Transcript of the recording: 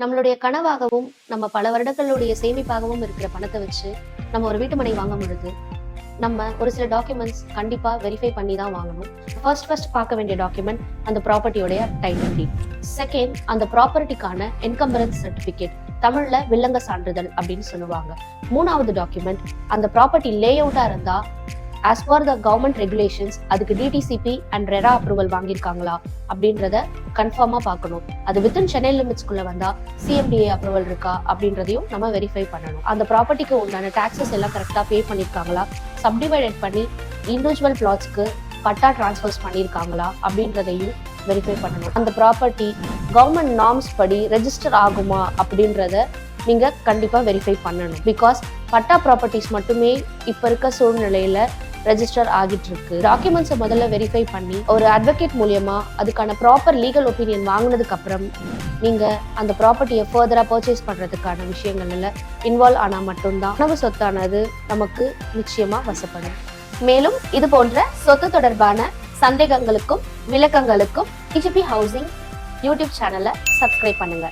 நம்மளுடைய கனவாகவும் நம்ம பல வருடங்களுடைய சேமிப்பாகவும் இருக்கிற பணத்தை வச்சு நம்ம ஒரு வீட்டு மனை வாங்கும் பொழுது நம்ம ஒரு சில டாக்குமெண்ட்ஸ் கண்டிப்பா வெரிஃபை பண்ணி தான் வாங்கணும். ஃபர்ஸ்ட் பார்க்க வேண்டிய டாக்குமெண்ட் அந்த ப்ராப்பர்ட்டியோடைய டைட்டில் டீட். செகண்ட், அந்த ப்ராப்பர்ட்டிக்கான என்கம்பரன்ஸ் சர்டிஃபிகேட், தமிழ்ல வில்லங்க சான்றிதழ் அப்படின்னு சொல்லுவாங்க. மூணாவது டாக்குமெண்ட், அந்த ப்ராப்பர்ட்டி லே அவுட்டா இருந்தா as per the government regulations அதுக்கு டிடிசிபி அண்ட் ரெரா அப்ரூவல் வாங்கியிருக்காங்களா அப்படின்றத கன்ஃபார்மா பார்க்கணும். அது வித்தின் சென்னை லிமிட்ஸ்குள்ள வந்தா சிஎம்டிஏ அப்ரூவல் இருக்கா அப்படின்றதையும் நம்ம வெரிஃபை பண்ணணும். அந்த ப்ராப்பர்ட்டிக்கு உண்டான டாக்ஸஸ் எல்லாம் கரெக்டா பே பண்ணியிருக்காங்களா, சப்டிவைடட் பண்ணி இண்டிவிஜுவல் பிளாட்ஸ்க்கு பட்டா டிரான்ஸ்ஃபர்ஸ் பண்ணியிருக்காங்களா அப்படின்றதையும் வெரிஃபை பண்ணணும். அந்த ப்ராப்பர்ட்டி கவர்மெண்ட் நார்ம்ஸ் படி ரெஜிஸ்டர் ஆகுமா அப்படின்றத நீங்க கண்டிப்பா வெரிஃபை பண்ணணும். பிகாஸ் பட்டா ப்ராப்பர்ட்டிஸ் மட்டுமே இப்ப இருக்க சூழ்நிலையில ரெஜிஸ்டர் ஆகிட்டு இருக்கு. டாக்குமெண்ட்ஸை முதல்ல வெரிஃபை பண்ணி ஒரு அட்வொகேட் மூலியமா அதுக்கான ப்ராப்பர் லீகல் ஒப்பீனியன் வாங்கினதுக்கு அப்புறம் நீங்க அந்த ப்ராப்பர்ட்டியை ஃபர்தரா பர்ச்சேஸ் பண்றதுக்கான விஷயங்கள்ல இன்வால்வ் ஆனா மட்டும்தான் உணவு சொத்தானது நமக்கு நிச்சயமா வசப்படும். மேலும் இது போன்ற சொத்து தொடர்பான சந்தேகங்களுக்கும் விளக்கங்களுக்கும் VGP ஹவுசிங் யூடியூப் சேனலை சப்ஸ்கிரைப் பண்ணுங்க.